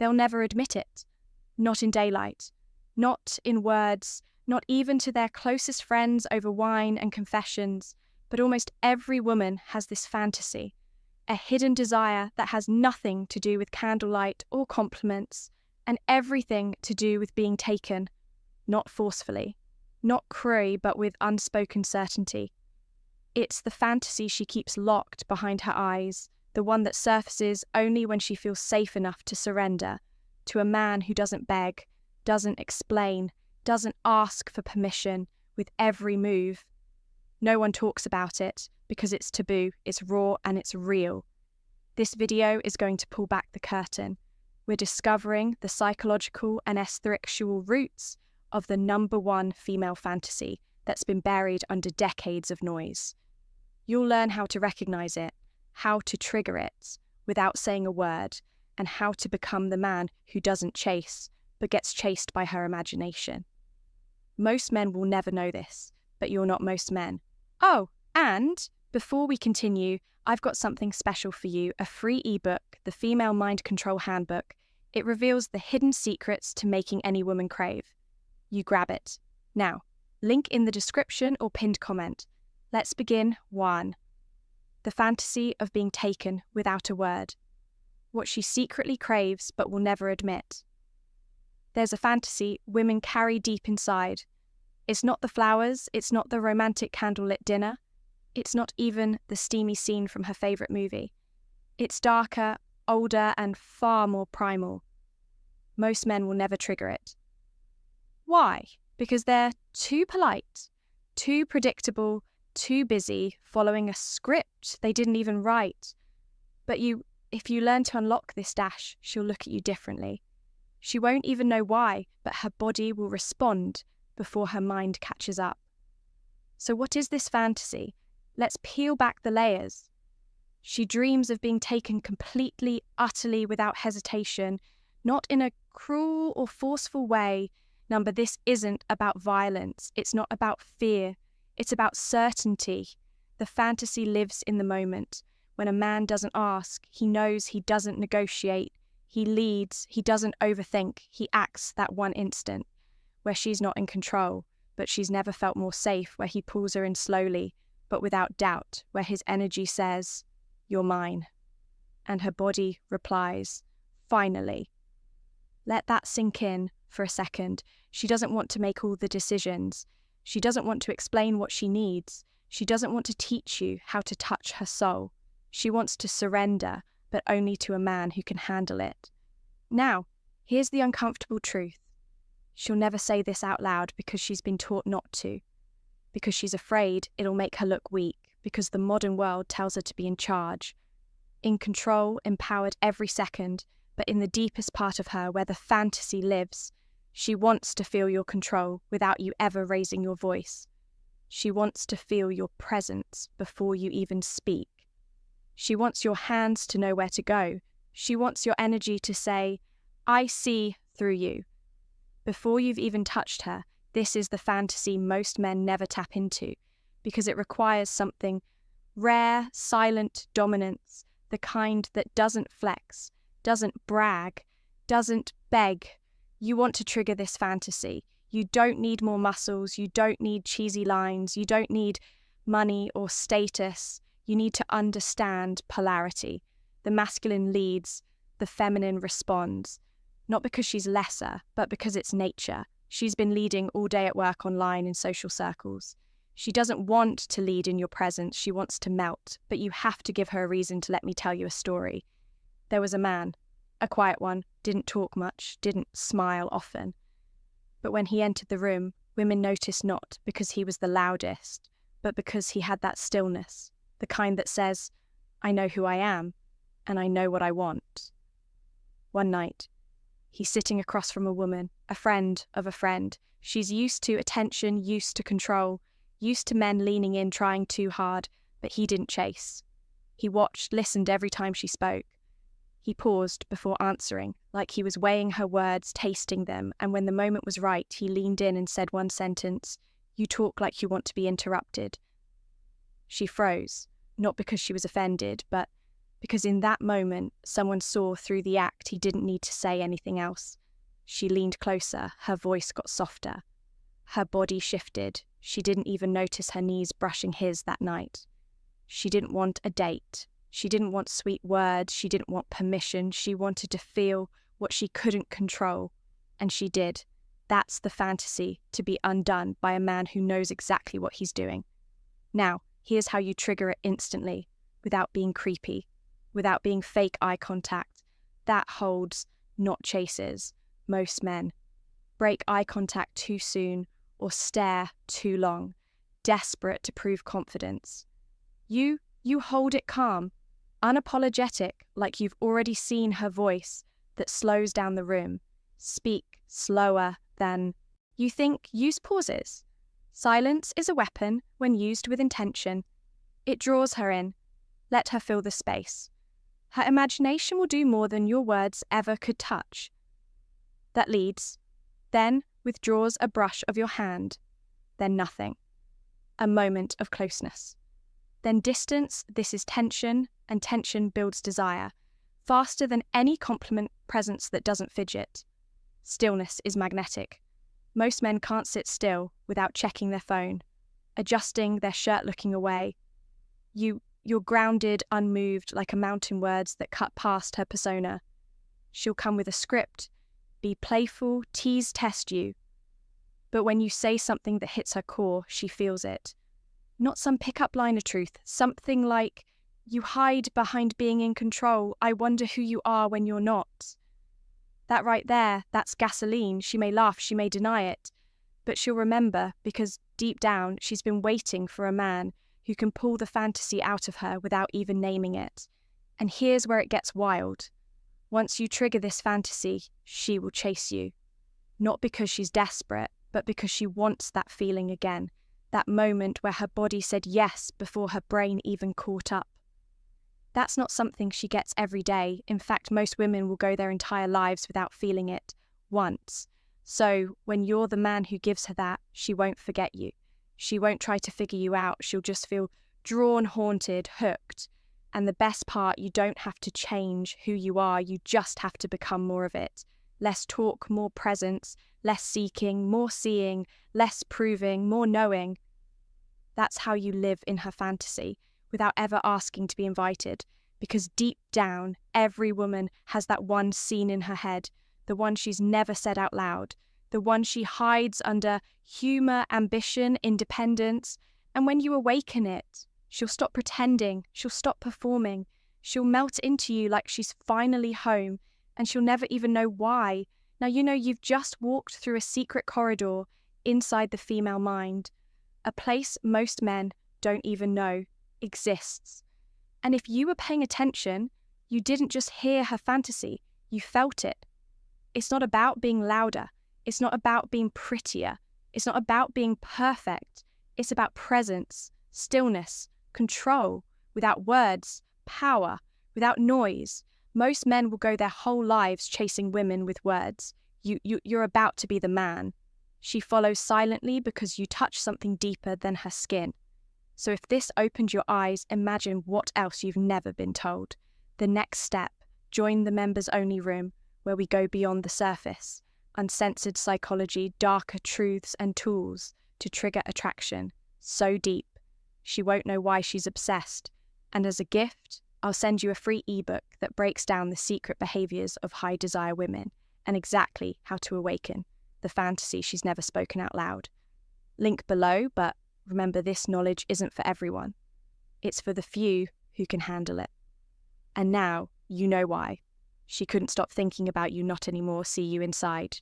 they'll never admit it. Not in daylight, not in words, not even to their closest friends over wine and confessions, but almost every woman has this fantasy, a hidden desire that has nothing to do with candlelight or compliments, and everything to do with being taken, not forcefully, not cruy, but with unspoken certainty. It's the fantasy she keeps locked behind her eyes, the one that surfaces only when she feels safe enough to surrender to a man who doesn't beg, doesn't explain, doesn't ask for permission with every move. No one talks about it because it's taboo, it's raw, and it's real. This video is going to pull back the curtain. We're discovering the psychological and aesthetical roots of the number one female fantasy that's been buried under decades of noise. You'll learn how to recognize it, how to trigger it without saying a word, and how to become the man who doesn't chase, but gets chased by her imagination. Most men will never know this, but you're not most men. Oh, and before we continue, I've got something special for you, a free ebook, the Female Mind Control Handbook. It reveals the hidden secrets to making any woman crave. You grab it. Now, link in the description or pinned comment. Let's begin. 1. The fantasy of being taken without a word. What she secretly craves but will never admit. There's a fantasy women carry deep inside. It's not the flowers, it's not the romantic candlelit dinner, it's not even the steamy scene from her favourite movie. It's darker, older, and far more primal. Most men will never trigger it. Why? Because they're too polite, too predictable, too busy following a script they didn't even write. But if you learn to unlock this dash, she'll look at you differently. She won't even know why, but her body will respond before her mind catches up. So what is this fantasy? Let's peel back the layers. She dreams of being taken completely, utterly, without hesitation, not in a cruel or forceful way. Number, this isn't about violence. It's not about fear. It's about certainty. The fantasy lives in the moment. When a man doesn't ask, he knows, he doesn't negotiate. He leads, he doesn't overthink, he acts that one instant, where she's not in control, but she's never felt more safe, where he pulls her in slowly, but without doubt, where his energy says, "You're mine." And her body replies, "Finally." Let that sink in for a second. She doesn't want to make all the decisions. She doesn't want to explain what she needs. She doesn't want to teach you how to touch her soul. She wants to surrender, but only to a man who can handle it. Now, here's the uncomfortable truth. She'll never say this out loud because she's been taught not to, because she's afraid it'll make her look weak, because the modern world tells her to be in charge, in control, empowered every second, but in the deepest part of her where the fantasy lives, she wants to feel your control without you ever raising your voice. She wants to feel your presence before you even speak. She wants your hands to know where to go. She wants your energy to say, "I see through you." Before you've even touched her, this is the fantasy most men never tap into, because it requires something rare, silent dominance, the kind that doesn't flex, doesn't brag, doesn't beg. You want to trigger this fantasy. You don't need more muscles, you don't need cheesy lines, you don't need money or status. You need to understand polarity. The masculine leads, the feminine responds. Not because she's lesser, but because it's nature. She's been leading all day at work, online, in social circles. She doesn't want to lead in your presence, she wants to melt, but you have to give her a reason to let me tell you a story. There was a man, a quiet one, didn't talk much, didn't smile often. But when he entered the room, women noticed not because he was the loudest, but because he had that stillness. The kind that says, "I know who I am, and I know what I want." One night, he's sitting across from a woman, a friend of a friend. She's used to attention, used to control, used to men leaning in, trying too hard, but he didn't chase. He watched, listened every time she spoke. He paused before answering, like he was weighing her words, tasting them, and when the moment was right, he leaned in and said one sentence, "You talk like you want to be interrupted." She froze, not because she was offended, but because in that moment, someone saw through the act he didn't need to say anything else. She leaned closer, her voice got softer. Her body shifted. She didn't even notice her knees brushing his that night. She didn't want a date. She didn't want sweet words. She didn't want permission. She wanted to feel what she couldn't control. And she did. That's the fantasy, to be undone by a man who knows exactly what he's doing. Now, here's how you trigger it instantly, without being creepy, without being fake eye contact. That holds, not chases, most men. Break eye contact too soon or stare too long, desperate to prove confidence. You hold it calm, unapologetic, like you've already seen her voice that slows down the room. Speak slower than you think. Use pauses. Silence is a weapon when used with intention. It draws her in. Let her fill the space. Her imagination will do more than your words ever could touch. That leads, then withdraws a brush of your hand, then nothing. A moment of closeness. Then distance. This is tension, and tension builds desire, faster than any compliment presence that doesn't fidget. Stillness is magnetic. Most men can't sit still without checking their phone, adjusting their shirt, looking away. You're grounded, unmoved, like a mountain, words that cut past her persona. She'll come with a script, be playful, tease, test you. But when you say something that hits her core, she feels it. Not some pickup line of truth, something like, you hide behind being in control. I wonder who you are when you're not. That right there, that's gasoline. She may laugh, she may deny it, but she'll remember, because deep down she's been waiting for a man who can pull the fantasy out of her without even naming it. And here's where it gets wild. Once you trigger this fantasy, she will chase you. Not because she's desperate, but because she wants that feeling again. That moment where her body said yes before her brain even caught up. That's not something she gets every day. In fact, most women will go their entire lives without feeling it once. So when you're the man who gives her that, she won't forget you. She won't try to figure you out. She'll just feel drawn, haunted, hooked. And the best part, you don't have to change who you are. You just have to become more of it. Less talk, more presence, less seeking, more seeing, less proving, more knowing. That's how you live in her fantasy, without ever asking to be invited. Because deep down, every woman has that one scene in her head, the one she's never said out loud, the one she hides under humor, ambition, independence. And when you awaken it, she'll stop pretending, she'll stop performing, she'll melt into you like she's finally home, and she'll never even know why. Now you know you've just walked through a secret corridor inside the female mind, a place most men don't even know exists. And if you were paying attention, you didn't just hear her fantasy, you felt it. It's not about being louder. It's not about being prettier. It's not about being perfect. It's about presence, stillness, control, without words, power, without noise. Most men will go their whole lives chasing women with words. You're about to be the man. She follows silently because you touch something deeper than her skin. So if this opened your eyes, imagine what else you've never been told. The next step, join the members-only room, where we go beyond the surface. Uncensored psychology, darker truths and tools to trigger attraction. So deep, she won't know why she's obsessed. And as a gift, I'll send you a free ebook that breaks down the secret behaviors of high desire women and exactly how to awaken the fantasy she's never spoken out loud. Link below, but remember, this knowledge isn't for everyone. It's for the few who can handle it. And now you know why. She couldn't stop thinking about you, not anymore. See you inside.